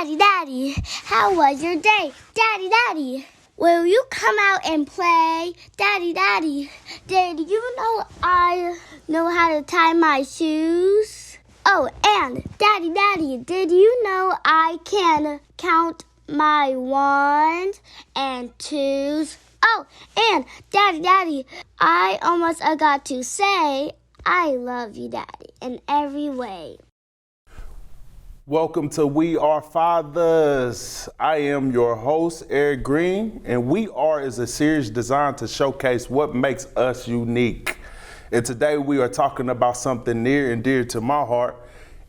Daddy, how was your day? Daddy, will you come out and play? Daddy, did you know I know how to tie my shoes? Oh, and Daddy, did you know I can count my ones and twos? Oh, and Daddy, I almost got to say I love you, Daddy, in every way. Welcome to We Are Fathers. I am your host, Eric Green, and We Are is a series designed to showcase what makes us unique. And today we are talking about something near and dear to my heart,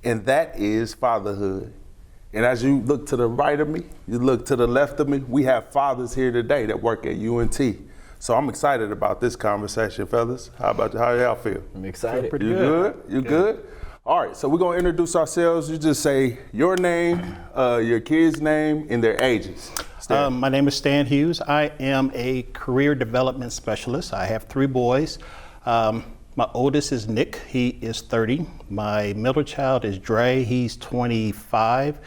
and that is fatherhood. And as you look to the right of me, you look to the left of me, we have fathers here today that work at UNT. So I'm excited about this conversation, fellas. How y'all feel? I'm excited. You good? You good? All right, so we're gonna introduce ourselves. You just say your name, your kid's name, and their ages. My name is Stan Hughes. I am a career development specialist. I have 3 boys. My oldest is Nick, he is 30. My middle child is Dre, he's 25.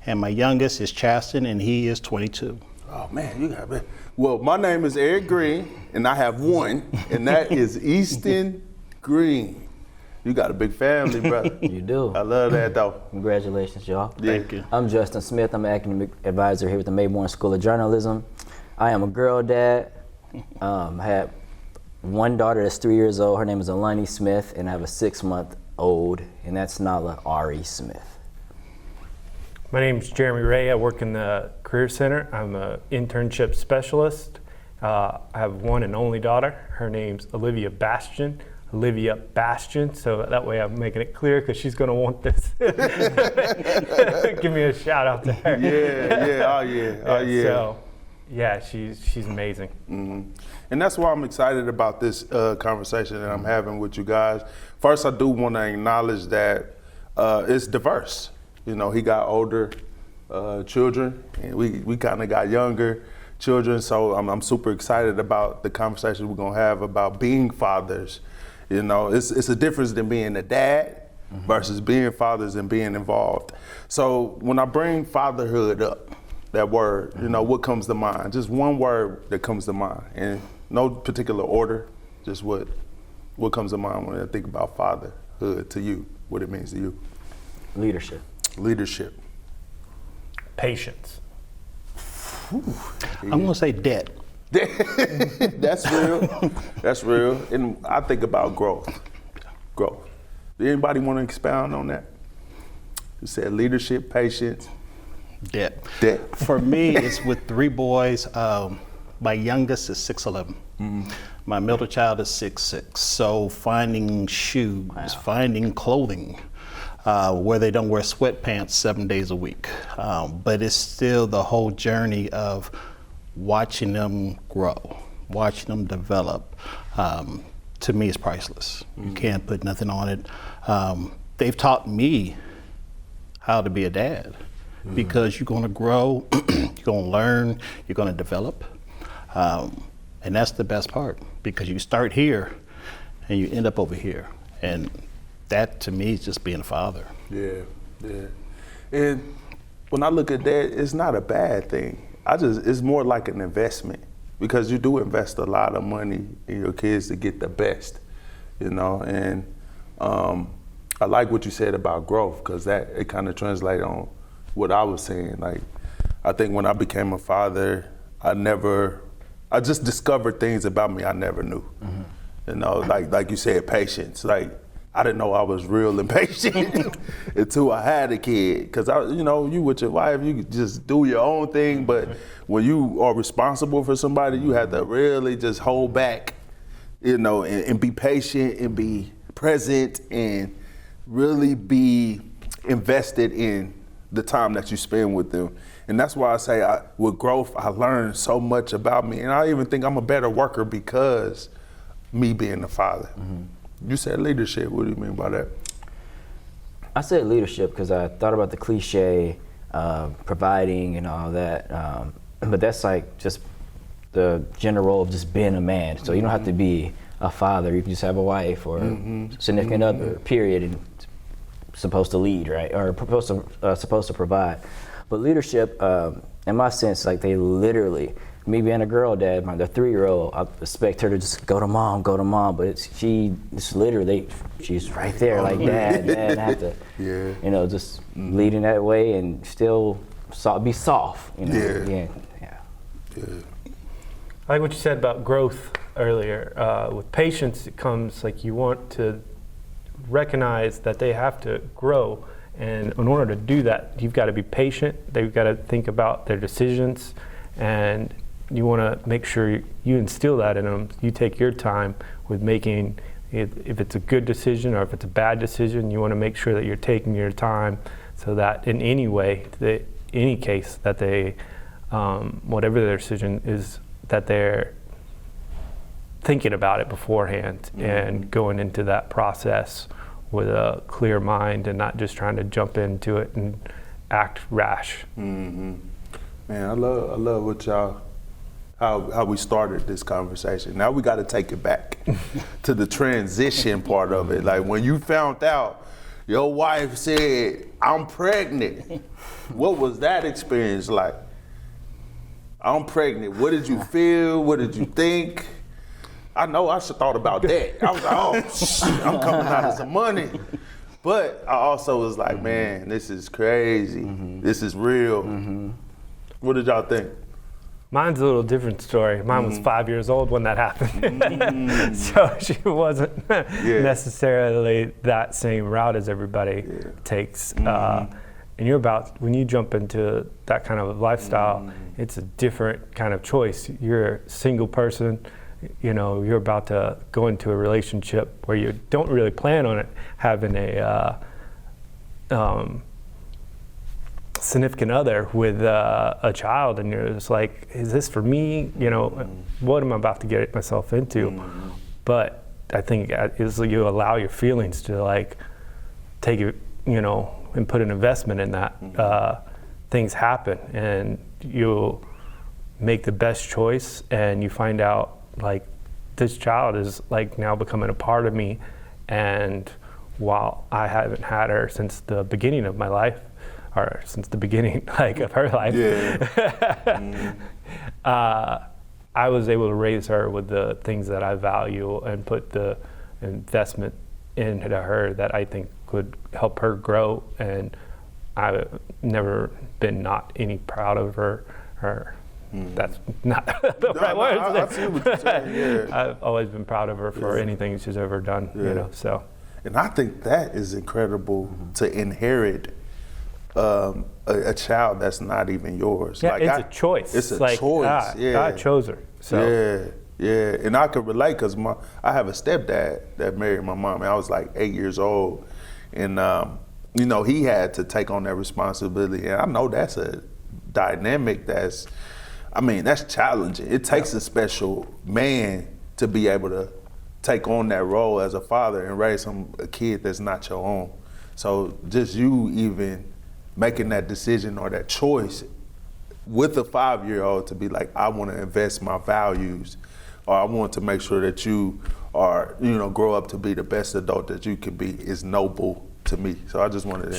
And my youngest is Chasten, and he is 22. Oh man, you got it. Well, my name is Eric Green, and I have one, and that is Easton Green. You got a big family, brother. You do. I love that, though. Congratulations, y'all. Yeah. Thank you. I'm Justin Smith. I'm an academic advisor here at the Mayborn School of Journalism. I am a girl dad. I have one daughter that's 3 years old. Her name is Unlearning Smith, and I have a 6-month-old, and that's Nala Ari Smith. My name's Jeremy Ray. I work in the Career Center. I'm an internship specialist. I have one and only daughter. Her name's Olivia Bastion, so that way I'm making it clear because she's going to want this. Give me a shout out to her. Yeah. So, yeah, she's amazing. Mm-hmm. And that's why I'm excited about this conversation that I'm having with you guys. First, I do want to acknowledge that it's diverse. You know, he got older children, and we kind of got younger children. So I'm super excited about the conversation we're gonna have about being fathers. You know, it's a difference than being a dad versus being fathers and being involved. So when I bring fatherhood up, that word, you know, what comes to mind? Just one word that comes to mind, and no particular order, just what comes to mind when I think about fatherhood to you, what it means to you. Leadership. Patience. I'm gonna say debt. That's real. And I think about growth. Do anybody want to expound on that? You said leadership, patience, Debt. debt. For me, it's with 3 boys. My youngest is 6'11". My middle child is 6'6". So finding shoes, finding clothing, where they don't wear sweatpants 7 days a week. But it's still the whole journey of watching them grow, watching them develop. To me, is priceless. You can't put nothing on it. They've taught me how to be a dad, because you're gonna grow, you're gonna learn, you're gonna develop. And that's the best part, because you start here and you end up over here. And that to me is just being a father. Yeah. And when I look at that, it's not a bad thing. It's more like an investment, because you do invest a lot of money in your kids to get the best, you know. And I like what you said about growth, because it kind of translates on what I was saying. Like, I think when I became a father, I just discovered things about me I never knew. You know, like you said, patience. Like, I didn't know I was real impatient until I had a kid. Because, you with your wife, you could just do your own thing. But when you are responsible for somebody, you have to really just hold back, you know, and be patient and be present and really be invested in the time that you spend with them. And that's why I say with growth, I learned so much about me. And I even think I'm a better worker because me being a father. You said leadership. What do you mean by that? I said leadership because I thought about the cliche, providing and all that. But that's like just the general role of just being a man. So you don't have to be a father. You can just have a wife or significant other, period, and supposed to lead, right? Or supposed to provide. But leadership, in my sense, like they literally, me being a girl dad, the 3-year-old, I expect her to just go to mom, but it's literally, she's right there, like dad, I have to, you know, just leading that way and still be soft, you know. Yeah. I like what you said about growth earlier. With patience, it comes like you want to recognize that they have to grow. And in order to do that, you've got to be patient. They've got to think about their decisions. And you want to make sure you instill that in them. You take your time with making, if it's a good decision or if it's a bad decision, you want to make sure that you're taking your time so that in any way, any case that they, whatever their decision is, that they're thinking about it beforehand and going into that process with a clear mind and not just trying to jump into it and act rash. Man, I love what y'all, how we started this conversation. Now we got to take it back to the transition part of it. Like when you found out your wife said, "I'm pregnant," what was that experience like? I'm pregnant. What did you feel? What did you think? I know I should have thought about that. I was like, oh, I'm coming out of some money. But I also was like, man, this is crazy. This is real. What did y'all think? Mine's a little different story. Mine was 5 years old when that happened. So she wasn't necessarily that same route as everybody takes. And when you jump into that kind of lifestyle, it's a different kind of choice. You're a single person, you know, you're about to go into a relationship where you don't really plan on it having a significant other with a child, and you're just like, is this for me? You know, what am I about to get myself into? But I think is you allow your feelings to like take it, you know, and put an investment in that. Things happen, and you'll make the best choice, and you find out like this child is like now becoming a part of me, and while I haven't had her since the beginning of my life, or since the beginning like of her life, I was able to raise her with the things that I value and put the investment into her that I think could help her grow. And I've never been not any proud of her. That's not the right word. I see what you're saying. Yeah. I've always been proud of her for anything she's ever done. You know, so. And I think that is incredible to inherit a child that's not even yours. Yeah, like it's a choice. It's a choice. God chose her. So. Yeah, and I could relate because I have a stepdad that married my mom, and I was like 8 years old, and you know, he had to take on that responsibility, and I know that's a dynamic that's challenging. It takes a special man to be able to take on that role as a father and raise a kid that's not your own. So just you even making that decision or that choice with a 5-year-old to be like, I want to invest my values, or I want to make sure that you are, you know, grow up to be the best adult that you can be, is noble to me. So I just wanted to.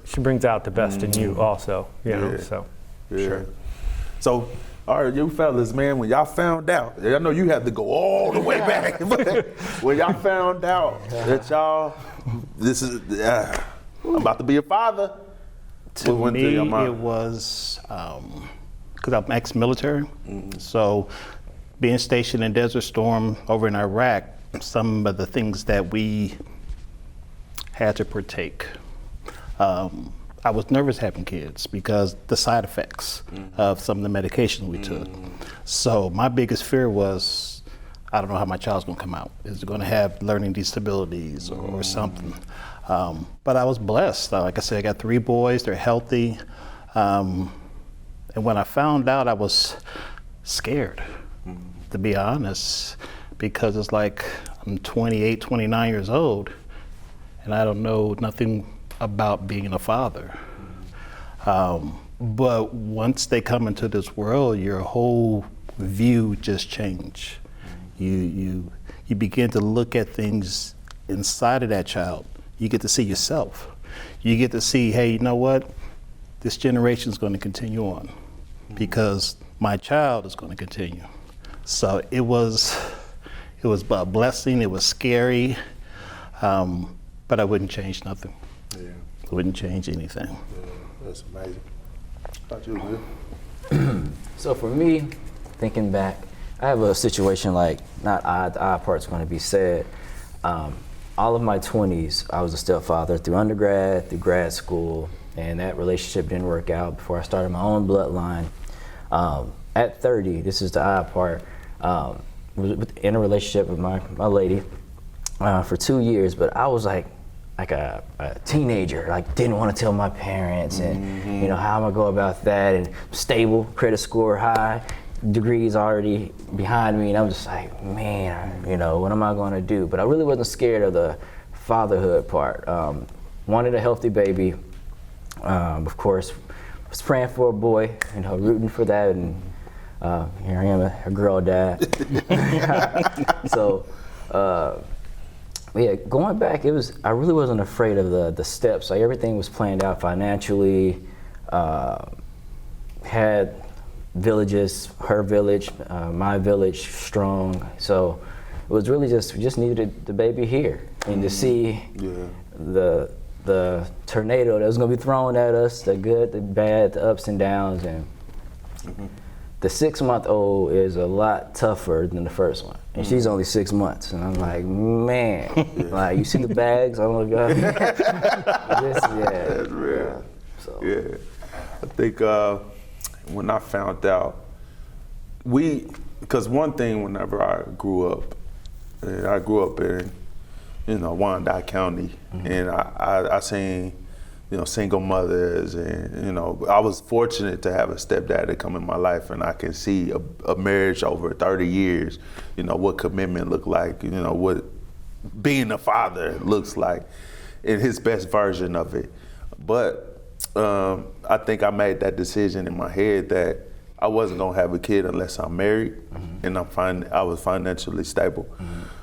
She brings out the best in you also, you know. So sure. So, all right, you fellas, man, when y'all found out, I know you had to go all the way back, but when y'all found out that I'm about to be a father, to me, it was, because I'm ex-military, so being stationed in Desert Storm over in Iraq, some of the things that we had to partake. I was nervous having kids because the side effects of some of the medication we took. So my biggest fear was, I don't know how my child's gonna come out. Is it gonna have learning disabilities or something? But I was blessed. Like I said, I got 3 boys, they're healthy. And when I found out, I was scared, to be honest, because it's like I'm 28, 29 years old, and I don't know nothing about being a father. But once they come into this world, your whole view just change. You begin to look at things inside of that child. You get to see yourself. You get to see, hey, you know what? this generation is going to continue on because my child is going to continue. So it was a blessing. It was scary, but I wouldn't change nothing. Yeah. I wouldn't change anything. Yeah, that's amazing. How about you, Will? So for me, thinking back, I have a situation like, not odd, the odd part's going to be sad. All of my 20s, I was a stepfather through undergrad, through grad school, and that relationship didn't work out before I started my own bloodline. At 30, this is the odd part, was in a relationship with my lady for 2 years, but I was like a teenager, like didn't want to tell my parents, and you know, how am I go about that, and stable, credit score high, degrees already behind me, and I'm just like, man, you know, what am I going to do? But I really wasn't scared of the fatherhood part. Wanted a healthy baby, of course, was praying for a boy, you know, rooting for that, and here I am, a girl dad. So, yeah, going back, I really wasn't afraid of the steps. Like everything was planned out financially, had villages, her village, my village, strong. So it was really we just needed the baby here, and to see the tornado that was gonna be thrown at us, the good, the bad, the ups and downs, and the 6-month-old is a lot tougher than the first one, and she's only 6 months, and I'm like, man, like you see the bags, I don't know if y'all, That's real. So. Yeah, I think when I found out, because one thing whenever I grew up in, you know, Wyandotte County, and I seen, you know, single mothers, and, you know, I was fortunate to have a stepdad to come in my life, and I can see a marriage over 30 years, you know, what commitment looked like, you know, what being a father looks like in his best version of it. But I think I made that decision in my head that I wasn't gonna have a kid unless I'm married, and I was financially stable.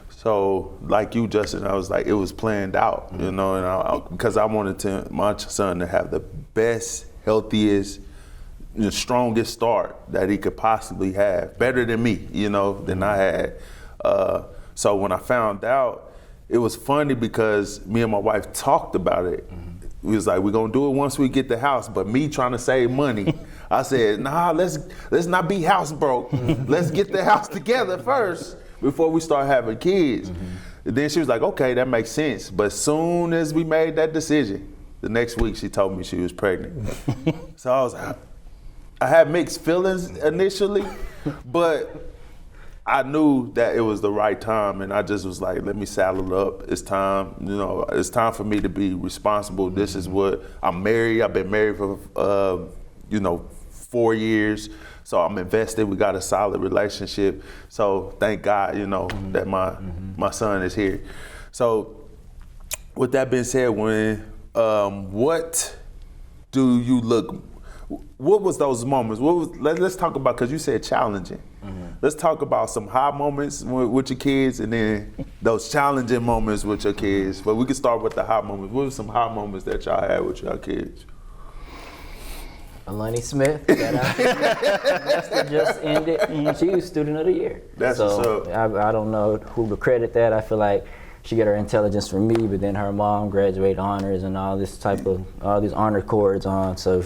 So, like you, Justin, I was like, it was planned out, you know, and because I wanted my son to have the best, healthiest, the strongest start that he could possibly have, better than me, you know, than I had. So when I found out, it was funny because me and my wife talked about it. We was like, we're gonna do it once we get the house, but me trying to save money, I said, nah, let's not be house broke. Let's get the house together first before we start having kids. And then she was like, okay, that makes sense. But soon as we made that decision, the next week she told me she was pregnant. So I had mixed feelings initially, but I knew that it was the right time, and I just was like, let me saddle up. It's time, you know, it's time for me to be responsible. This is what, I'm married. I've been married for, you know, 4 years. So I'm invested. We got a solid relationship. So thank God, you know, that my son is here. So with that being said, what do you what was those moments? Let's talk about, because you said challenging. Let's talk about some high moments with your kids, and then those challenging moments with your kids. But we can start with the high moments. What were some high moments that y'all had with your kids? Alani Smith, that just ended. She was student of the year. That's what's up. I don't know who to credit that. I feel like she got her intelligence from me, but then her mom graduated honors and all this all these honor cords on. So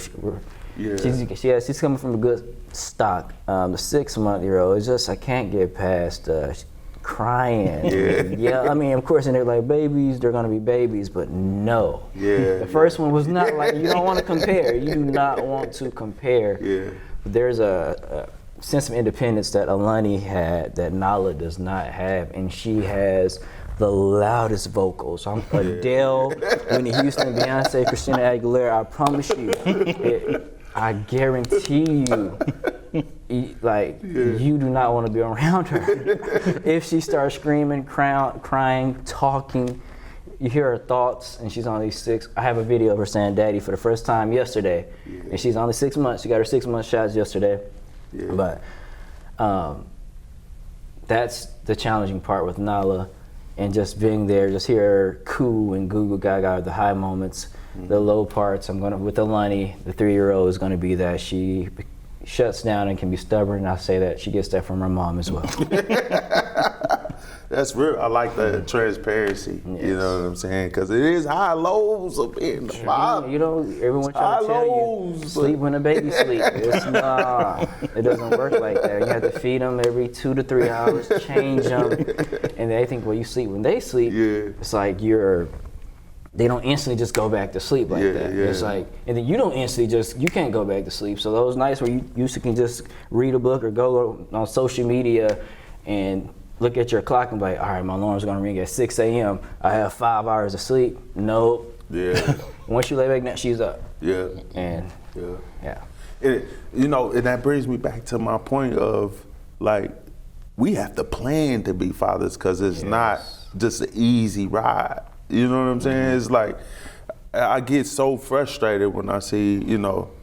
she's coming from a good stock. The 6-month-old is just, I can't get past crying. Yeah, I mean, of course, and they're like, babies, they're gonna be babies, but no. Yeah. The first one was not like, you don't want to compare. You do not want to compare. Yeah. There's a sense of independence that Alani had that Nala does not have, and she has the loudest vocals. Adele, Whitney Houston, Beyonce, Christina Aguilera, I promise you, I guarantee you, you do not want to be around her. If she starts screaming, crying, talking, you hear her thoughts, and she's only 6. I have a video of her saying daddy for the first time yesterday, and she's only 6 months. She got her 6-month shots yesterday. But that's the challenging part with Nala. and just being there, just hear coo and goo goo gaga, the high moments, the low parts. With Alani, the 3-year-old is gonna be that she shuts down and can be stubborn. And I say that she gets that from her mom as well. That's real. I like the transparency. Yes. You know what I'm saying? Because it is high lows of being the father. You know, everyone trying to tell you, sleep when a baby sleep. It doesn't work like that. You have to feed them every 2 to 3 hours, change them, and they think, well, you sleep when they sleep. Yeah. It's like they don't instantly just go back to sleep like that. Yeah. It's like, and then you don't instantly you can't go back to sleep. So those nights where you used to can just read a book or go on social media and look at your clock and be like, all right, my alarm's gonna ring at 6 a.m. I have 5 hours of sleep. Nope. Yeah. Once you lay back down, she's up. Yeah. And Yeah. And that brings me back to my point of, like, we have to plan to be fathers, because it's not just an easy ride. You know what I'm saying? It's like, I get so frustrated when I see,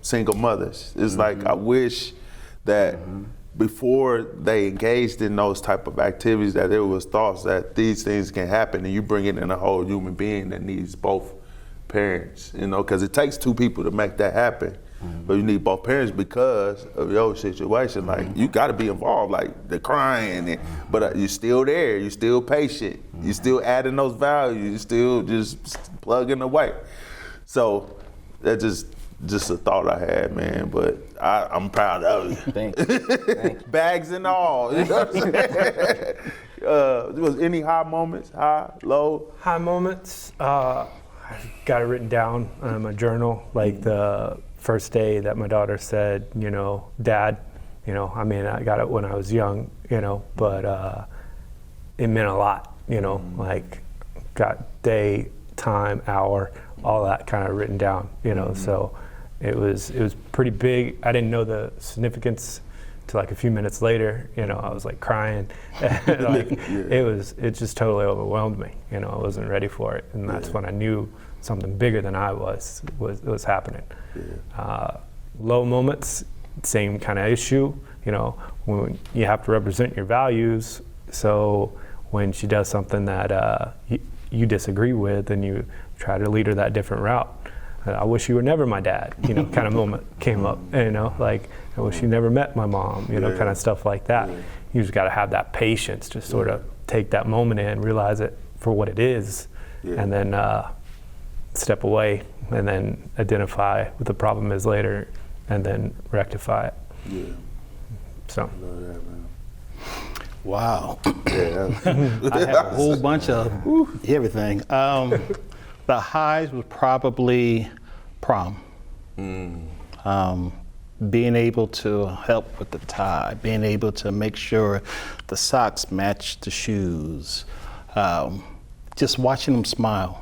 single mothers. It's like, I wish that before they engaged in those type of activities, that there was thoughts that these things can happen, and you bring it in a whole human being that needs both parents, because it takes 2 people to make that happen. But you need both parents because of your situation. Like, you got to be involved, like the crying, but you're still there, you're still patient, you're still adding those values, you're still just plugging away. So that's just a thought I had, man. But I'm proud of you. Thank you. Bags and all. You know what I'm saying? Was any high moments, high, low? High moments, I got it written down in my journal, like the first day that my daughter said, Dad, I got it when I was young, but it meant a lot, like got day, time, hour, all that kind of written down, so it was pretty big. I didn't know the significance till like a few minutes later, I was like crying, it just totally overwhelmed me, I wasn't ready for it, and that's when I knew something bigger than I was happening. Low moments, same kind of issue, when you have to represent your values, so when she does something that you disagree with, and you try to lead her that different route. I wish you were never my dad, kind of moment came up, like I wish you never met my mom, kind of stuff like that. You just got to have that patience to sort of take that moment in, realize it for what it is, and then step away, and then identify what the problem is later, and then rectify it. Yeah. So. I love that, man. Wow. Yeah. I have a whole bunch of everything. The highs was probably prom. Being able to help with the tie, being able to make sure the socks match the shoes, just watching them smile,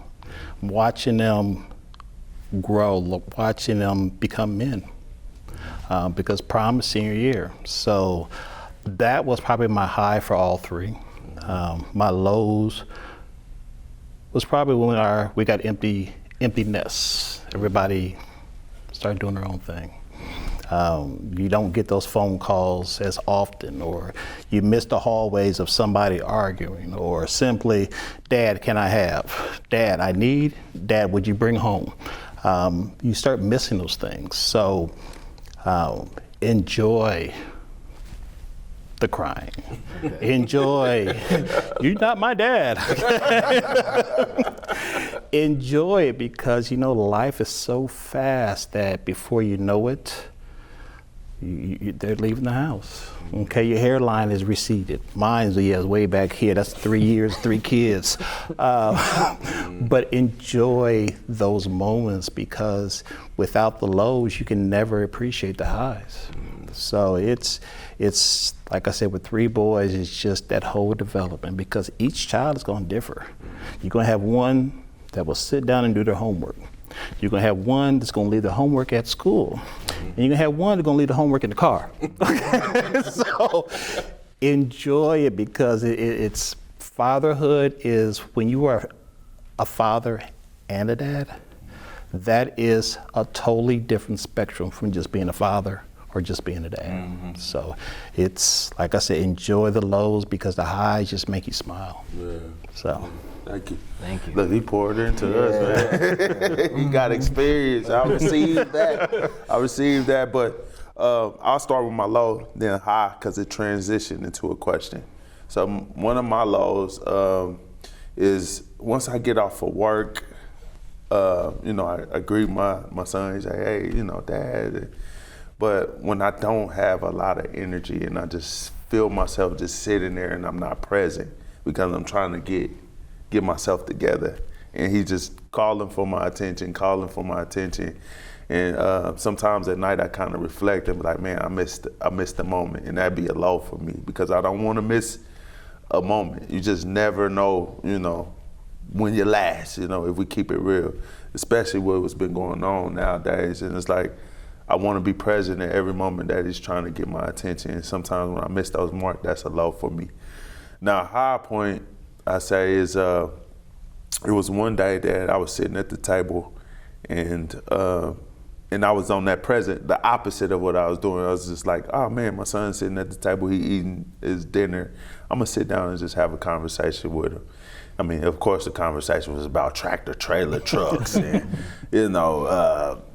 watching them grow, watching them become men, because prom is senior year. So that was probably my high for all 3. My lows was probably when we got empty nests. Everybody started doing their own thing. You don't get those phone calls as often, or you miss the hallways of somebody arguing, or simply, Dad, can I have? Dad, I need. Dad, would you bring home? You start missing those things. So enjoy the crying. Enjoy. You're not my dad. Enjoy it, because life is so fast that before you know it, they're leaving the house. Okay, your hairline is receded. Mine's way back here. That's 3 years, 3 kids. But enjoy those moments, because without the lows, you can never appreciate the highs. So it's like I said, with 3 boys, it's just that whole development, because each child is going to differ. You're going to have one that will sit down and do their homework. You're going to have one that's going to leave their homework at school. And you're going to have one that's going to leave the homework in the car. So enjoy it, because it's fatherhood is when you are a father and a dad, that is a totally different spectrum from just being a father or just being a dad. So it's, like I said, enjoy the lows because the highs just make you smile. Yeah. So. Thank you. Thank you. Look, he poured into us, man. He got experience. I received that. But I'll start with my low, then high, because it transitioned into a question. So one of my lows is once I get off of work, I greet my son. He's like, hey, Dad. But when I don't have a lot of energy and I just feel myself just sitting there and I'm not present because I'm trying to get myself together, and he's just calling for my attention. And sometimes at night I kind of reflect and be like, man, I missed the moment, and that'd be a low for me because I don't want to miss a moment. You just never know, when you last, if we keep it real, especially what's been going on nowadays. And it's like, I want to be present at every moment that he's trying to get my attention. And sometimes when I miss those marks, that's a low for me. Now, high point, I say, is it was one day that I was sitting at the table and I was on that present, the opposite of what I was doing. I was just like, oh man, my son's sitting at the table, he eating his dinner. I'm gonna sit down and just have a conversation with him. I mean, of course the conversation was about tractor trailer trucks and,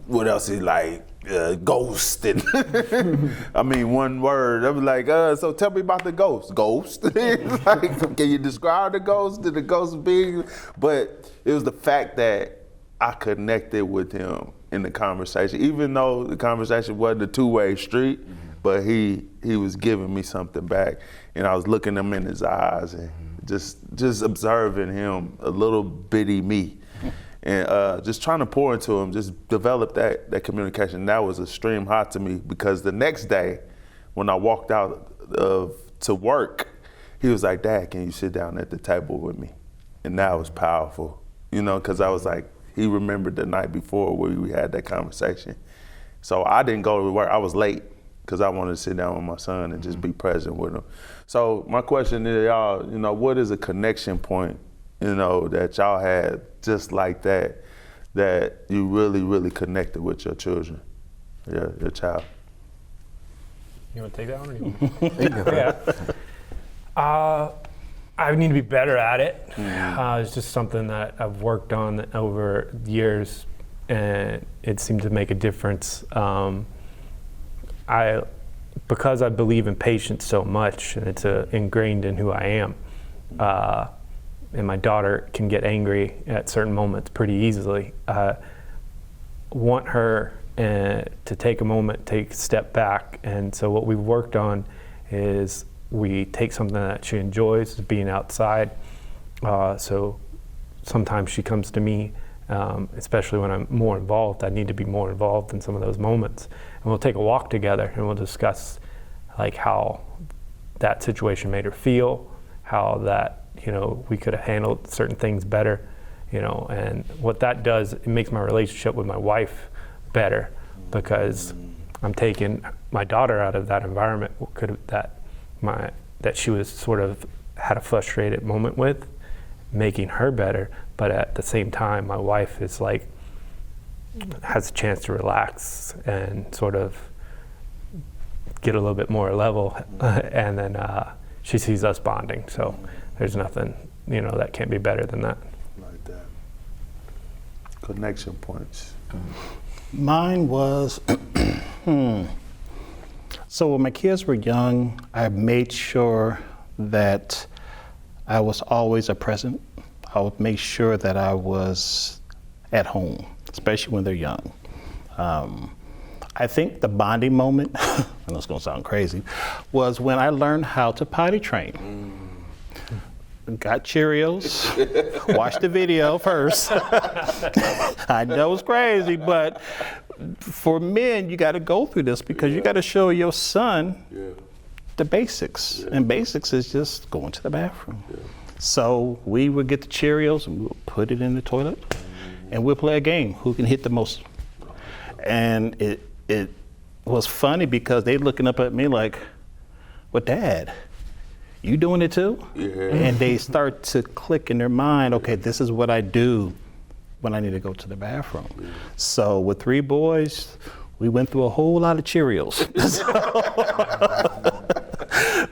what else he like, ghost and I mean, one word. I was like, so tell me about the ghost. Ghost? Like, can you describe the ghost? Did the ghost be? But it was the fact that I connected with him in the conversation, even though the conversation wasn't a two-way street, but he was giving me something back, and I was looking him in his eyes and just observing him, a little bitty me. And just trying to pour into him, just develop that communication. That was extreme high to me because the next day when I walked out to work, he was like, Dad, can you sit down at the table with me? And that was powerful, because I was like, he remembered the night before where we had that conversation. So I didn't go to work. I was late because I wanted to sit down with my son and just be present with him. So my question to y'all, what is a connection point that y'all had just like that you really, really connected with your children, your child? You want to take that one? Or you want Yeah. I need to be better at it. It's just something that I've worked on over years, and it seemed to make a difference. Because I believe in patience so much, and it's ingrained in who I am. And my daughter can get angry at certain moments pretty easily. Want her to take a moment, take a step back. And so what we've worked on is we take something that she enjoys, being outside. So sometimes she comes to me, especially when I'm more involved. I need to be more involved in some of those moments. And we'll take a walk together and we'll discuss like how that situation made her feel, how that, we could have handled certain things better, and what that does, it makes my relationship with my wife better because I'm taking my daughter out of that environment that she was sort of had a frustrated moment with, making her better, but at the same time, my wife is like, has a chance to relax and sort of get a little bit more level, and then she sees us bonding, so there's nothing, that can't be better than that. Like that. Connection points. Mine was, so when my kids were young, I made sure that I was always a present. I would make sure that I was at home, especially when they're young. I think the bonding moment, I know it's gonna sound crazy, was when I learned how to potty train. Got Cheerios, watched the video first. I know it's crazy, but for men, you gotta go through this because you gotta show your son the basics. And basics is just going to the bathroom. So we would get the Cheerios and we'll put it in the toilet and we'll play a game, who can hit the most. And it was funny because they looking up at me like, well, Dad, you doing it too? And they start to click in their mind, okay, this is what I do when I need to go to the bathroom. So with 3 boys, we went through a whole lot of Cheerios.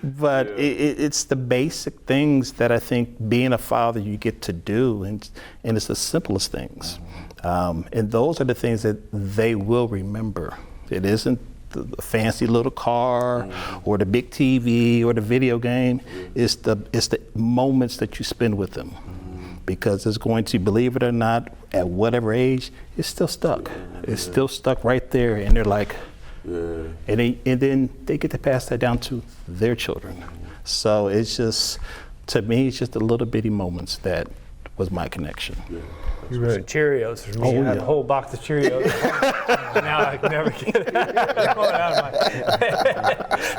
But it's the basic things that I think being a father you get to do, and it's the simplest things. And those are the things that they will remember. It isn't the fancy little car or the big TV or the video game. It's the moments that you spend with them. Because it's going to, believe it or not, at whatever age, it's still stuck. It's still stuck right there, and they're like, and then they get to pass that down to their children. So it's just, to me, it's just the little bitty moments that was my connection. You were Cheerios for me. I had a whole box of Cheerios. Now I can never get it. Going out of my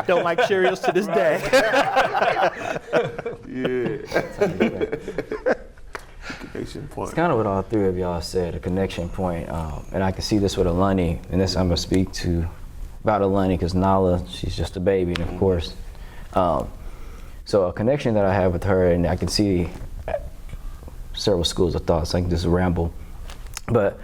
Don't like Cheerios to this day. Connection point. It's kind of what all three of y'all said, a connection point. And I can see this with Unlearning, and this I'm going to speak to about Unlearning because Nala, she's just a baby, and of course. So a connection that I have with her, and I can see several schools of thoughts, I can just ramble. But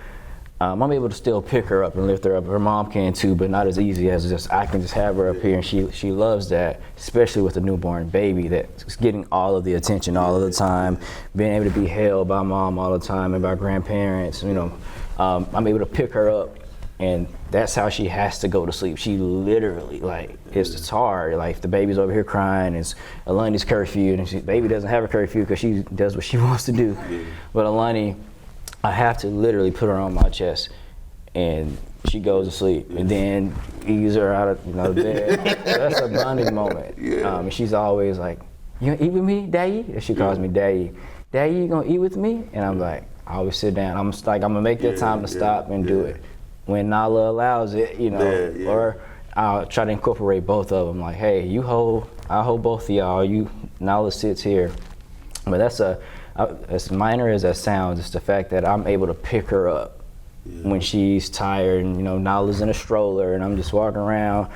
I'm able to still pick her up and lift her up. Her mom can too, but not as easy as just I can just have her up here, and she loves that, especially with a newborn baby that's getting all of the attention all of the time, being able to be held by mom all the time and by grandparents. You know, I'm able to pick her up, and that's how she has to go to sleep. She literally, like, it's hard. Like, if the baby's over here crying, it's Alani's curfew, and baby doesn't have a curfew because she does what she wants to do. But Alani, I have to literally put her on my chest, and she goes to sleep, and then ease her out of the bed. That's a bonding moment. And she's always like, "You gonna eat with me, Daddy?" And she calls me Daddy. Daddy, you gonna eat with me? And I'm like, I always sit down. I'm gonna make that time to stop and do it. When Nala allows it, or I'll try to incorporate both of them. Like, hey, I'll hold both of y'all. Nala sits here. But that's as minor as that sounds, it's the fact that I'm able to pick her up when she's tired, and Nala's in a stroller, and I'm just walking around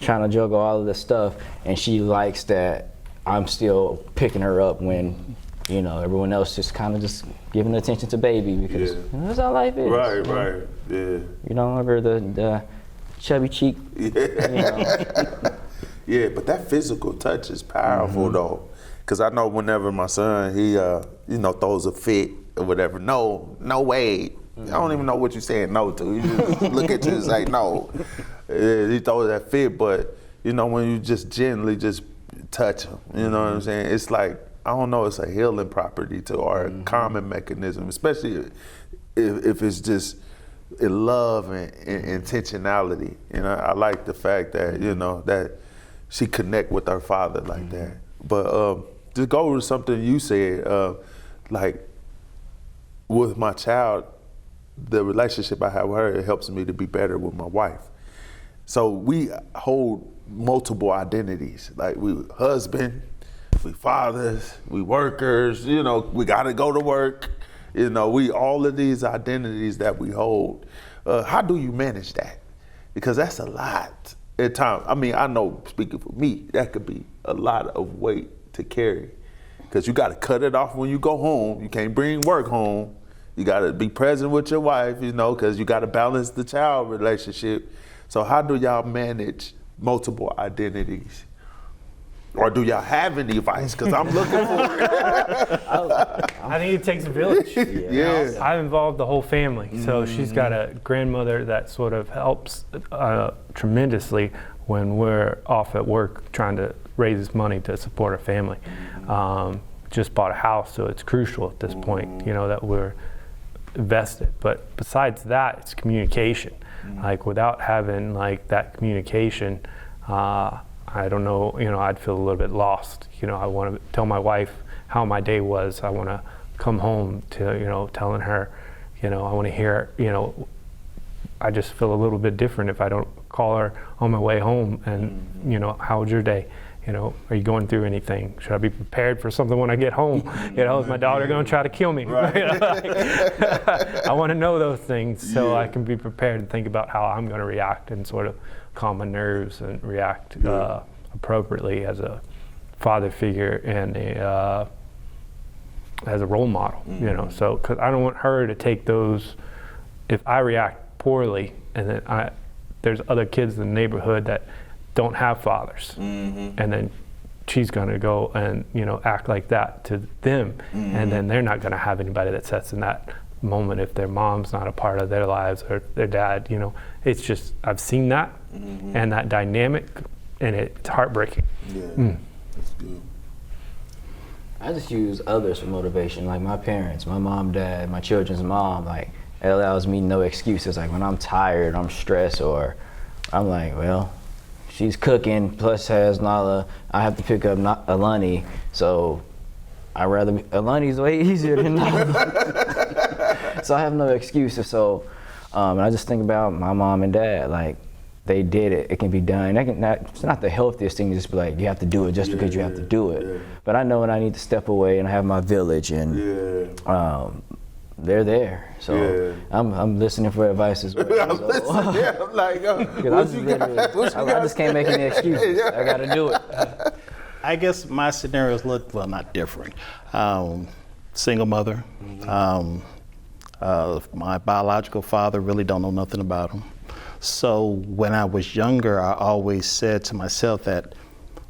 trying to juggle all of this stuff, and she likes that I'm still picking her up when everyone else just kind of just giving attention to baby, because that's how life is. Right. Yeah. You know, ever the chubby cheek. Yeah, but that physical touch is powerful though. Because I know whenever my son, he, throws a fit or whatever, no way. I don't even know what you're saying no to. He just look at you and say no. He throws that fit, but, when you just gently just touch him, you know what I'm saying? It's like, I don't know, it's a healing property to our common mechanism, especially if it's just in love and intentionality. I like the fact that, that she connect with her father like that. But to go with something you said, like with my child, the relationship I have with her, it helps me to be better with my wife. So we hold multiple identities. Like we husband, we fathers, we workers, we gotta go to work. We all of these identities that we hold. How do you manage that? Because that's a lot at times. I mean, I know, speaking for me, that could be a lot of weight to carry, because you got to cut it off when you go home. You can't bring work home. You got to be present with your wife, because you got to balance the child relationship. So how do y'all manage multiple identities? Or do y'all have any advice? Because I'm looking for it. I think it takes a village. Yeah. I've involved the whole family. So she's got a grandmother that sort of helps tremendously when we're off at work trying to raise money to support our family. Just bought a house, so it's crucial at this point, that we're invested. But besides that, it's communication. Like without having like that communication, I don't know, I'd feel a little bit lost. I want to tell my wife how my day was. I want to come home to, telling her, I want to hear, I just feel a little bit different if I don't call her on my way home and, how was your day? Are you going through anything? Should I be prepared for something when I get home? Is my daughter going to try to kill me? Right. I want to know those things so I can be prepared and think about how I'm going to react and sort of calm my nerves and react appropriately as a father figure and as a role model. So because I don't want her to take those. If I react poorly and then there's other kids in the neighborhood that don't have fathers, and then she's going to go and act like that to them, and then they're not going to have anybody that sets in that moment if their mom's not a part of their lives or their dad. It's just, I've seen that and that dynamic, and it's heartbreaking. Yeah, that's good. I just use others for motivation, like my parents, my mom, dad, my children's mom. Like, it allows me no excuses. Like when I'm tired, I'm stressed, or I'm like, well, she's cooking, plus has Nala. I have to pick up Alani, so Alani's way easier than Nala. So I have no excuses. So, and I just think about my mom and dad. Like, they did it. It can be done. It's not the healthiest thing to just be like, you have to do it just because you have to do it. Yeah. But I know when I need to step away, and I have my village, and they're there. So I'm listening for advice as well. I'm like, I just can't make any excuses. I got to do it. I guess my scenarios look, well, not different. Single mother. My biological father, really don't know nothing about him. So when I was younger, I always said to myself that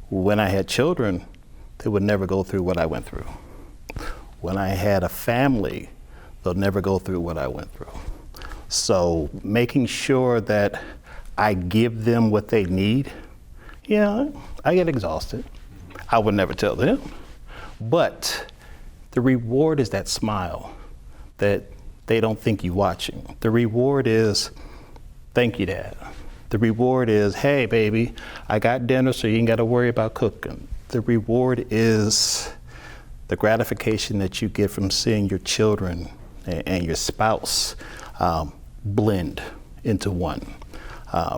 when I had children, they would never go through what I went through. When I had a family, they'll never go through what I went through. So making sure that I give them what they need, I get exhausted. I would never tell them. But the reward is that smile that they don't think you're watching. The reward is, thank you, Dad. The reward is, hey, baby, I got dinner so you ain't got to worry about cooking. The reward is the gratification that you get from seeing your children and your spouse blend into one.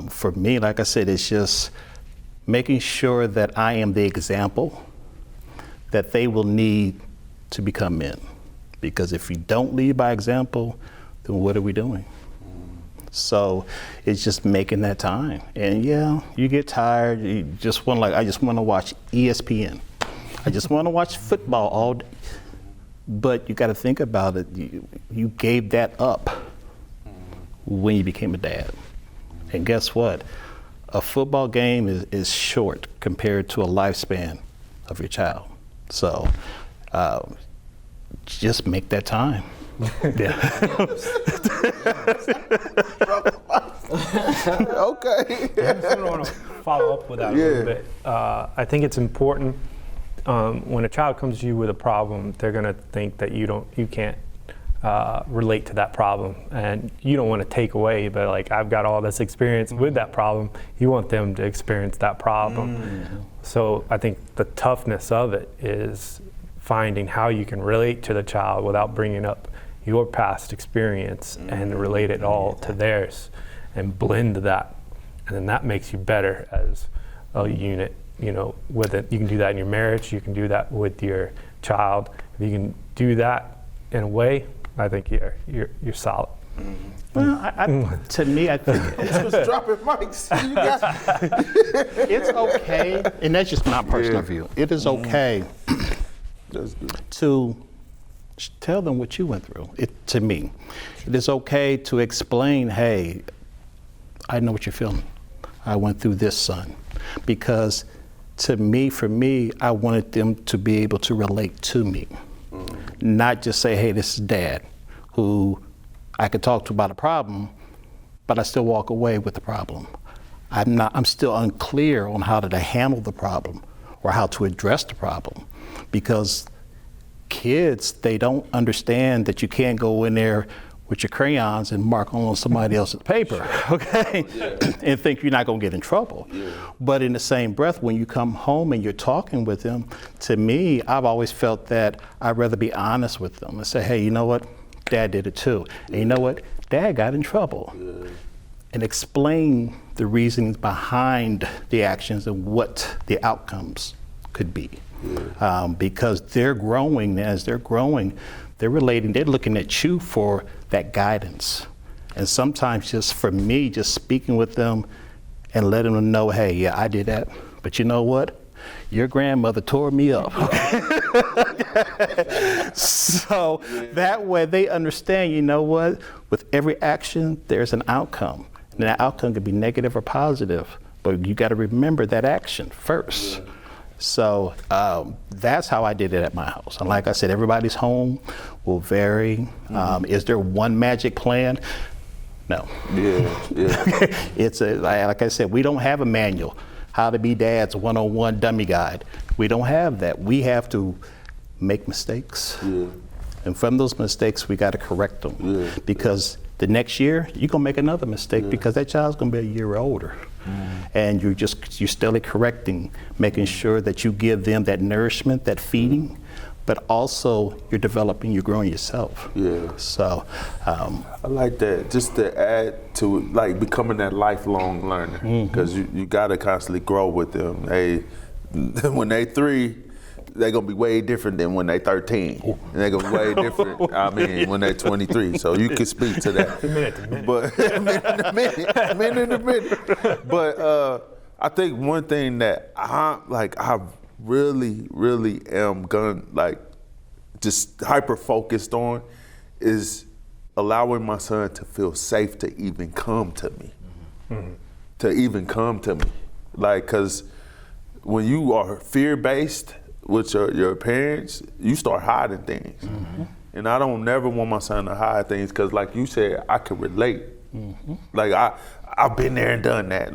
For me, like I said, it's just making sure that I am the example that they will need to become men. Because if you don't lead by example, then what are we doing? So it's just making that time. And you get tired. You just want I just want to watch ESPN. I just want to watch football all day. But you got to think about it. You gave that up when you became a dad. And guess what? A football game is short compared to a lifespan of your child. So just make that time. Okay. I want to follow up with that a little bit. I think it's important when a child comes to you with a problem, they're going to think that you can't relate to that problem, and you don't want to take away. But like, I've got all this experience with that problem. You want them to experience that problem. So I think the toughness of it is finding how you can relate to the child without bringing up your past experience and relate it all to theirs and blend that. And then that makes you better as a unit, with it. You can do that in your marriage, you can do that with your child. If you can do that in a way, I think you're solid. Well, to me, I think just dropping mics. It's okay, and that's just my personal view. It is okay to tell them what you went through. To me, it is okay to explain, hey, I know what you're feeling. I went through this, son. Because for me, I wanted them to be able to relate to me. Not just say, hey, this is Dad, who I could talk to about a problem, but I still walk away with the problem. I'm still unclear on how to handle the problem or how to address the problem, because kids, they don't understand that you can't go in there with your crayons and mark on somebody else's paper, okay? And think you're not gonna get in trouble. But in the same breath, when you come home and you're talking with them, to me, I've always felt that I'd rather be honest with them and say, hey, you know what? Dad did it too. And you know what? Dad got in trouble. And explain the reasons behind the actions and what the outcomes could be. Because they're growing, as they're growing, they're relating, they're looking at you for that guidance. And sometimes just for me, just speaking with them and letting them know, hey, yeah, I did that, but you know what? Your grandmother tore me up. So that way they understand, you know what? With every action, there's an outcome. And that outcome could be negative or positive, but you got to remember that action first. So that's how I did it at my house. And like I said, everybody's home will vary. Is there one magic plan? No. It's like I said, we don't have a manual. How to be Dad's 101 dummy guide. We don't have that. We have to make mistakes. And from those mistakes, we got to correct them. Because the next year, you're going to make another mistake because that child's going to be a year older. And you're steadily correcting, making sure that you give them that nourishment, that feeding, but also you're developing, you're growing yourself. So I like that. Just to add to like becoming that lifelong learner, because you got to constantly grow with them. When they 3, they're gonna be way different than when they 13. And they're gonna be way different. I mean, when they're 23. So you can speak to that. A minute. But I think one thing that I really am gonna just hyper focused on is allowing my son to feel safe to even come to me. To even come to me. Cause when you are fear-based with your parents, you start hiding things. And I don't never want my son to hide things because like you said, I can relate. I've been there and done that.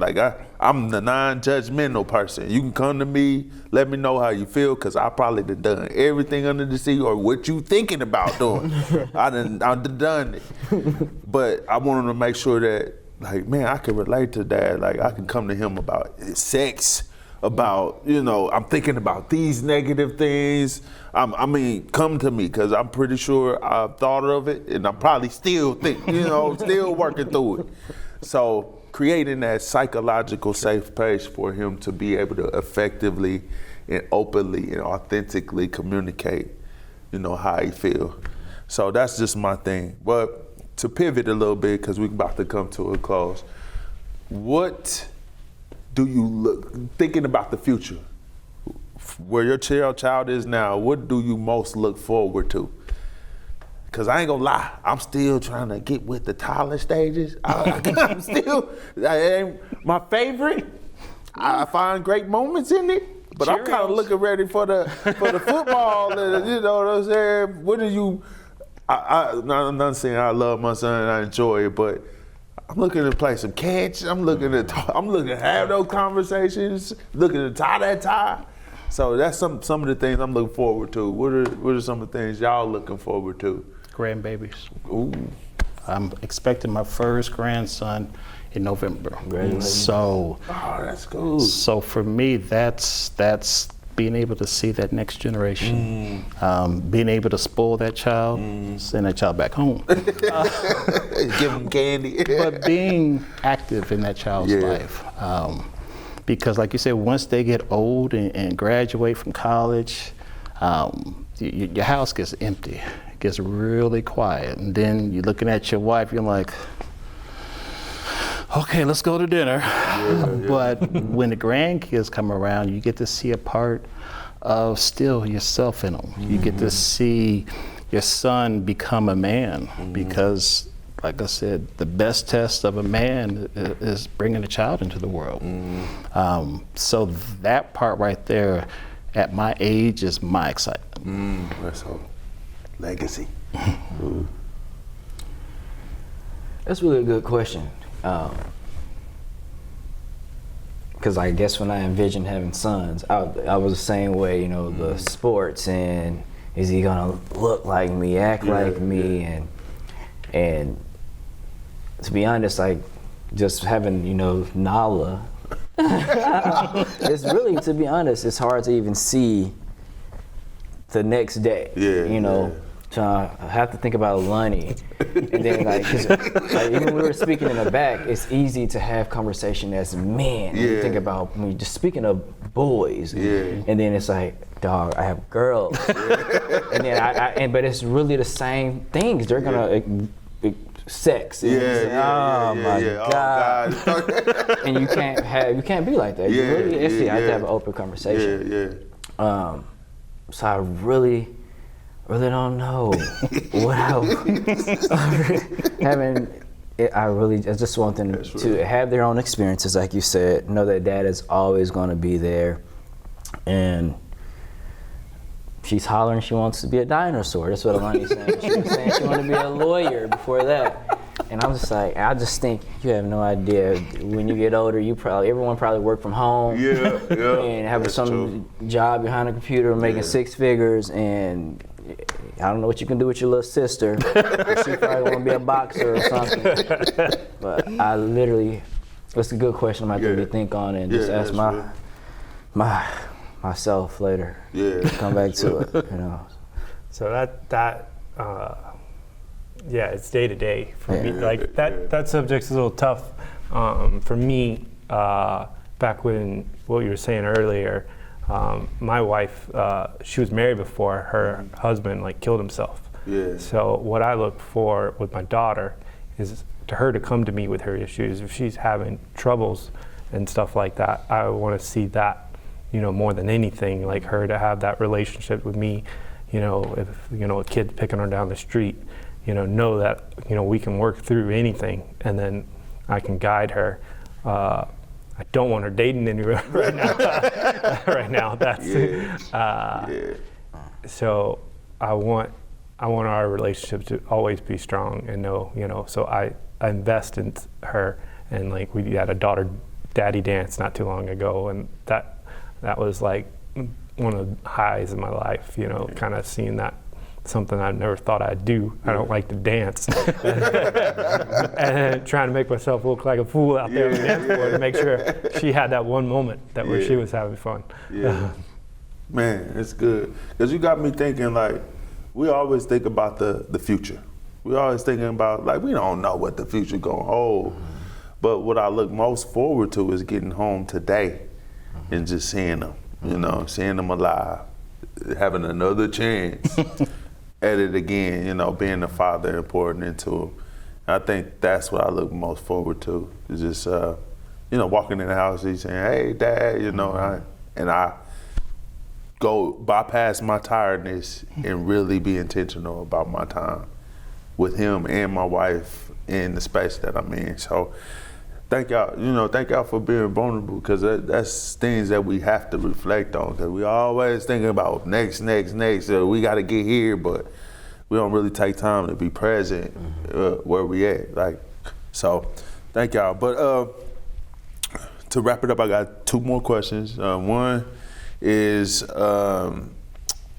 I'm the non-judgmental person. You can come to me, let me know how you feel because I probably done everything under the sea or what you thinking about doing. I've done it. But I wanted to make sure that I can relate to Dad. I can come to him about sex, about, I'm thinking about these negative things. Come to me, because I'm pretty sure I've thought of it, and I'm probably still still working through it. So creating that psychological safe space for him to be able to effectively and openly and authentically communicate, how he feel. So that's just my thing. But to pivot a little bit, because we're about to come to a close, what do you thinking about the future, where your child is now, what do you most look forward to? Because I ain't gonna lie, I'm still trying to get with the toddler stages. I'm still, it ain't my favorite. I find great moments in it, but Cheerios. I'm kind of looking ready for the football. And, you know what I'm saying? What do you, I'm not saying I love my son and I enjoy it, but I'm looking to play some catch. I'm looking to have those conversations. Looking to tie that tie. So that's some of the things I'm looking forward to. What are some of the things y'all looking forward to? Grandbabies. Ooh. I'm expecting my first grandson in November. Congratulations. So, that's cool. So for me, that's being able to see that next generation, being able to spoil that child, send that child back home. Give them candy. But being active in that child's life. Because like you said, once they get old and graduate from college, your house gets empty. It gets really quiet. And then you're looking at your wife, you're like, okay, let's go to dinner. But when the grandkids come around, you get to see a part of still yourself in them. You get to see your son become a man because, like I said, the best test of a man is bringing a child into the world. So that part right there, at my age, is my excitement. That's all. Legacy. That's really a good question. Because I guess when I envisioned having sons, I was the same way, the sports and is he gonna look like me, act like me, and to be honest, just having, Nala, it's really, to be honest, it's hard to even see the next day, So I have to think about Lunny, and then even when we were speaking in the back, it's easy to have conversation as men. When you think about when you're just speaking of boys, and then it's like, dog, I have girls, and then but it's really the same things. They're gonna sex. And my God. And you can't be like that. You have to have an open conversation. So I really don't know what having I just want them to have their own experiences, like you said. Know that dad is always going to be there, and she's hollering she wants to be a dinosaur. That's what Alani's saying. She was saying she wanted to be a lawyer before that. And I'm just like, I just think you have no idea. When you get older, everyone probably work from home. Yeah. And have some job behind a computer making 6 figures. And I don't know what you can do with your little sister. She probably want to be a boxer or something. But I literally, it's a good question I'm going to think on and just ask myself later. Yeah. Come back to it, you know. So it's day to day for me. Like that subject's a little tough for me. Back when what you were saying earlier, my wife, she was married before her husband killed himself. Yeah. So what I look for with my daughter is her to come to me with her issues. If she's having troubles and stuff like that, I want to see that, more than anything, like her to have that relationship with me. If a kid's picking her down the street, know that we can work through anything, and then I can guide her. I don't want her dating anyone right now. Right now, that's so I want our relationship to always be strong and know. So I invest in her, and we had a daughter daddy dance not too long ago, and that was one of the highs of my life. Kind of seeing that. Something I never thought I'd do. I don't like to dance. And trying to make myself look like a fool out there on the dance floor to make sure she had that one moment where she was having fun. Yeah. Man, it's good. Because you got me thinking, we always think about the future. We always thinking about, we don't know what the future going to hold. But what I look most forward to is getting home today and just seeing them, seeing them alive, having another chance. At it again, being a father and pouring into him. I think that's what I look most forward to. Is just, walking in the house, he's saying, "Hey, Dad," and I go bypass my tiredness and really be intentional about my time with him and my wife in the space that I'm in. So thank y'all, thank y'all for being vulnerable, because that's things that we have to reflect on, because we always thinking about next, so we got to get here, but we don't really take time to be present where we at. So thank y'all. But to wrap it up, I got 2 more questions. One is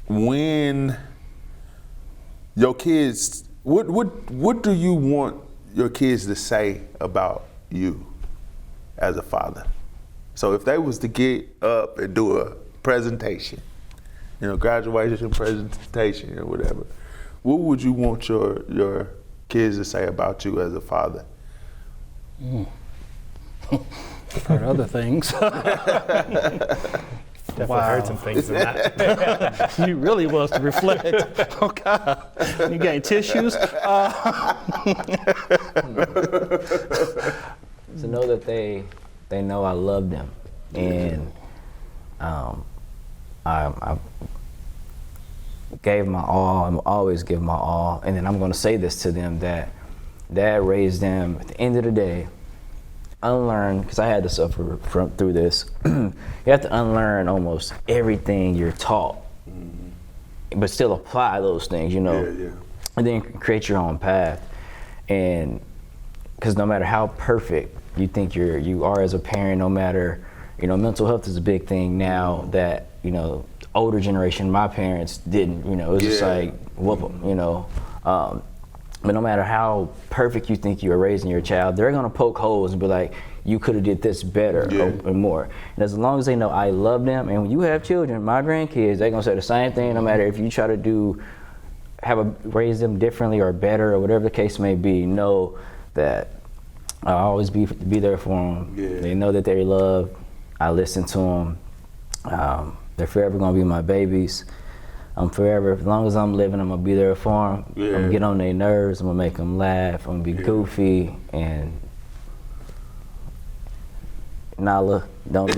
when your kids, what do you want your kids to say about you as a father? So if they was to get up and do a presentation, graduation presentation or whatever, what would you want your kids to say about you as a father? I've heard other things. Definitely heard some things in that. You really was to reflect. Oh God, you got tissues? To know that they know I love them, and I gave my all. I'm always give my all, and then I'm going to say this to them, that Dad raised them. At the end of the day, unlearn, because I had to suffer through this. You have to unlearn almost everything you're taught, but still apply those things, and then create your own path. And because no matter how perfect you think you are as a parent, no matter, mental health is a big thing now that, older generation, my parents didn't, it was just whoop them, but no matter how perfect you think you are raising your child, they're gonna poke holes and be like, you could have did this better or more. And as long as they know I love them, and when you have children, my grandkids, they're gonna say the same thing, no matter if you try to raise them differently or better or whatever the case may be. Know that I'll always be there for them. Yeah. They know that they're loved. I listen to them. They're forever gonna be my babies. I'm forever, as long as I'm living, I'm gonna be there for them. Yeah. I'm gonna get on their nerves. I'm gonna make them laugh. I'm gonna be goofy, and Nala, don't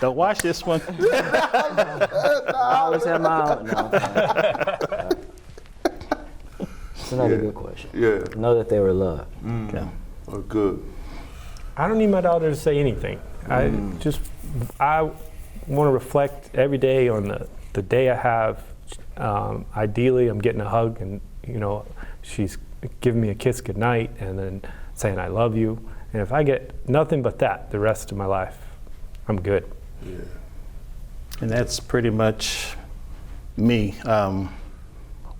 don't watch this one. I always have my own. No. It's another good question. Yeah. Know that they were loved. Yeah. Oh, good. I don't need my daughter to say anything. I want to reflect every day on the day I have. Ideally, I'm getting a hug, and she's giving me a kiss goodnight, and then saying I love you. And if I get nothing but that the rest of my life, I'm good. Yeah. And that's pretty much me.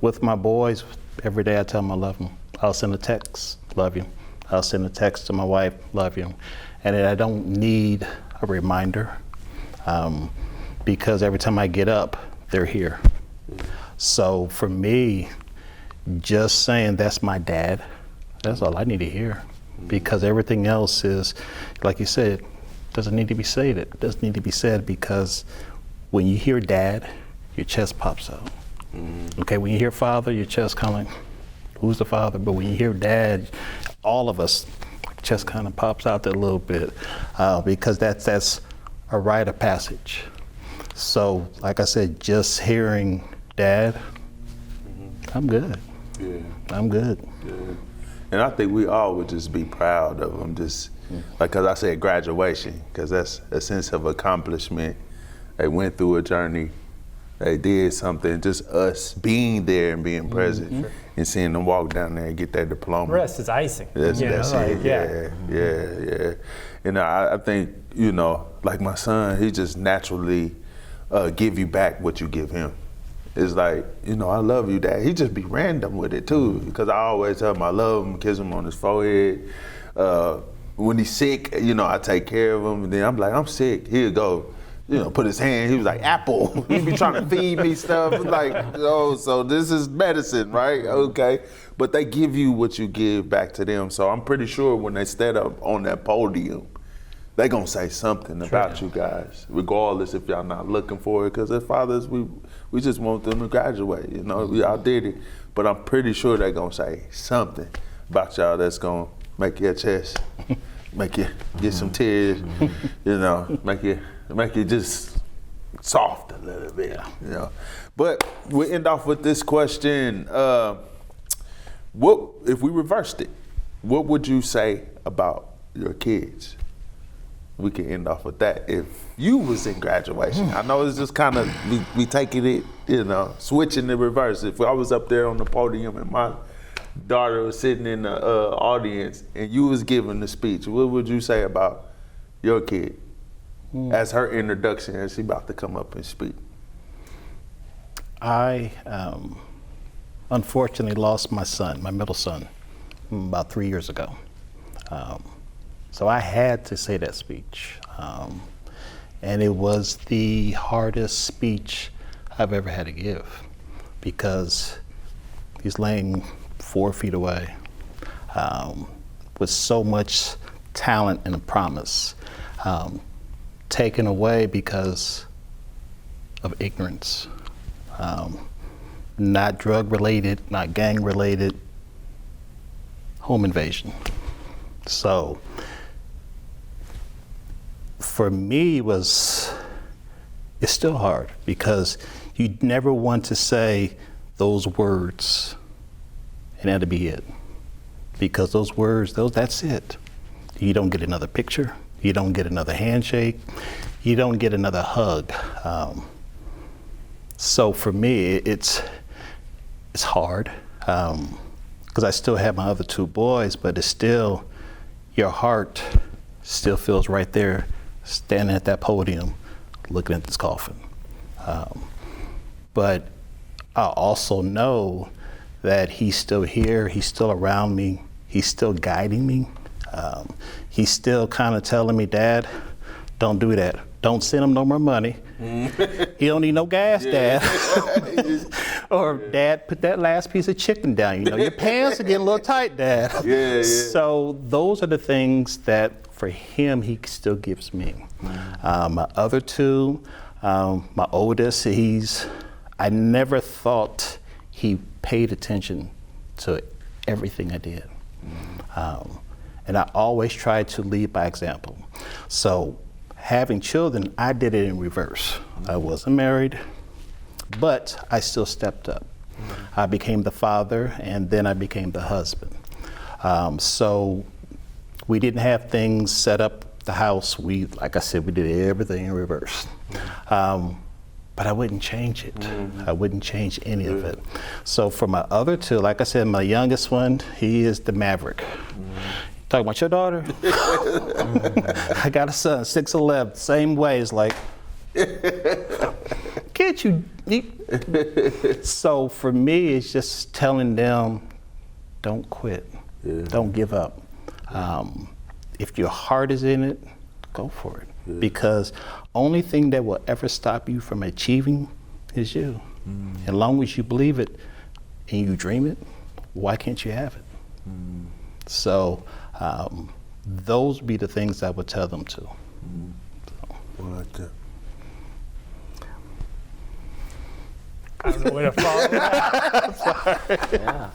With my boys, every day I tell them I love them. I'll send a text, love you. I'll send a text to my wife, love you. And I don't need a reminder because every time I get up, they're here. So for me, just saying that's my dad, that's all I need to hear. Because everything else is, like you said, doesn't need to be said. It doesn't need to be said because when you hear dad, your chest pops out. Okay, when you hear father, your chest kind of like, who's the father? But when you hear dad, all of us, chest kind of pops out there a little bit because that's a rite of passage. So, like I said, just hearing dad, I'm good. Yeah. I'm good. Yeah. And I think we all would just be proud of them, just like, cause I said graduation, cause that's a sense of accomplishment. They went through a journey, they did something, just us being there and being present and seeing them walk down there and get their diploma. The rest is icing. That's it. Yeah. Yeah. And I think, like my son, he just naturally give you back what you give him. It's like, I love you, Dad. He just be random with it too, because I always tell him I love him, kiss him on his forehead. When he's sick, I take care of him, and then I'm like, I'm sick. He'll go, put his hand. He was like, apple. He be trying to feed me stuff. Like, so this is medicine, right? Okay. But they give you what you give back to them. So I'm pretty sure when they stand up on that podium, they gonna say something about you guys, regardless if y'all not looking for it. Because as fathers, we just want them to graduate. We all did it, but I'm pretty sure they gonna say something about y'all that's gonna make your chest, make you get some tears, make you just soft a little bit. But we end off with this question: what if we reversed it? What would you say about your kids? We can end off with that. If you was in graduation, I know it's just kind of we taking it, switching the reverse. If I was up there on the podium and my daughter was sitting in the audience and you was giving the speech, what would you say about your kid as her introduction as she about to come up and speak? I unfortunately lost my son, my middle son, about 3 years ago. So I had to say that speech. And it was the hardest speech I've ever had to give because he's laying 4 feet away with so much talent and a promise taken away because of ignorance. Not drug related, not gang related, home invasion. So for me it's still hard because you never want to say those words and that'll be it. Because those words, that's it. You don't get another picture, you don't get another handshake, you don't get another hug. So for me, it's hard because I still have my other 2 boys, but it's still, your heart still feels right there, standing at that podium, looking at this coffin. But I also know that he's still here, he's still around me, he's still guiding me. He's still kind of telling me, Dad, don't do that. Don't send him no more money. He don't need no gas, Dad. Or Dad, put that last piece of chicken down. Your pants are getting a little tight, Dad. So those are the things that for him, he still gives me. My other 2, my oldest, I never thought he paid attention to everything I did. And I always tried to lead by example. So having children, I did it in reverse. I wasn't married, but I still stepped up. I became the father, and then I became the husband. So we didn't have things set up the house. Like I said, we did everything in reverse. But I wouldn't change it. I wouldn't change any of it. So for my other two, like I said, my youngest one, he is the maverick. Talking about your daughter? I got a son, 6'11", same way. It's like, can't you? So for me, it's just telling them, don't quit. Don't give up. If your heart is in it, go for it. Because only thing that will ever stop you from achieving is you. As long as you believe it and you dream it, why can't you have it? So those be the things I would tell them to. I don't know where to follow that. Yeah.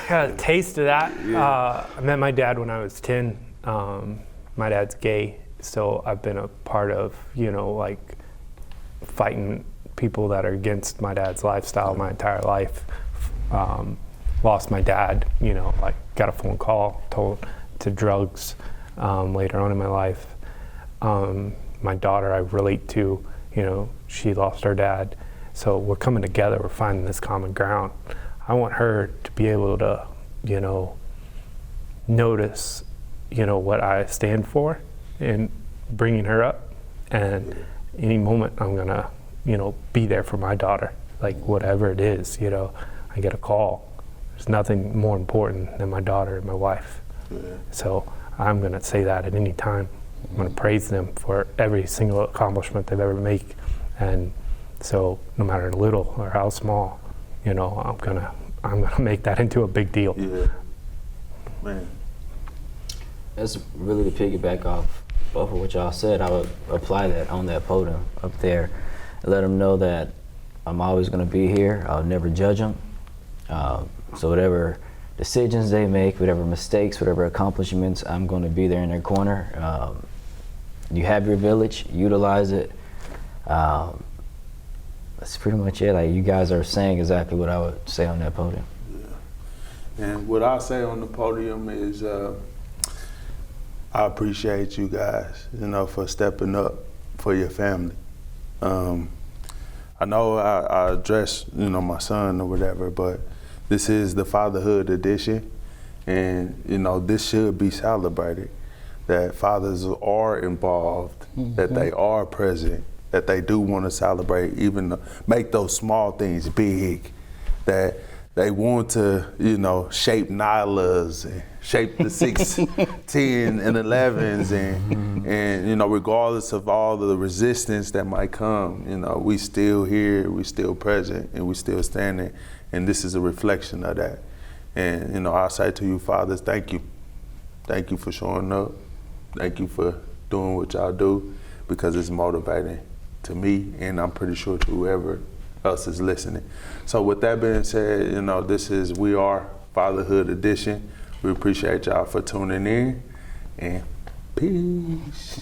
Got a taste of that. I met my dad when I was 10. My dad's gay, so I've been a part of, like fighting people that are against my dad's lifestyle my entire life. Lost my dad, like got a phone call told to drugs later on in my life. My daughter I relate to, she lost her dad. So we're coming together, we're finding this common ground. I want her to be able to, notice, what I stand for and bringing her up. And any moment I'm gonna, be there for my daughter, like whatever it is, I get a call. There's nothing more important than my daughter and my wife. So I'm gonna say that at any time. I'm gonna praise them for every single accomplishment they've ever made. And so no matter little or how small, I'm gonna make that into a big deal. Yeah, man. That's really to piggyback off both of what y'all said. I would apply that on that podium up there and let them know that I'm always going to be here. I'll never judge them. So whatever decisions they make, whatever mistakes, whatever accomplishments, I'm going to be there in their corner. You have your village, utilize it. That's pretty much it. Like you guys are saying exactly what I would say on that podium. Yeah. And what I say on the podium is I appreciate you guys, for stepping up for your family. I know I address, my son or whatever, but this is the Fatherhood edition, and this should be celebrated. That fathers are involved, that they are present, that they do want to celebrate, even make those small things big, that they want to, shape Nylas and shape the 6, 10, and 11s, and regardless of all the resistance that might come, we still here, we still present, and we still standing, and this is a reflection of that. And I say to you, fathers, thank you. Thank you for showing up. Thank you for doing what y'all do, because it's motivating to me, and I'm pretty sure to whoever else is listening. So with that being said, this is We Are Fatherhood Edition. We appreciate y'all for tuning in, and peace.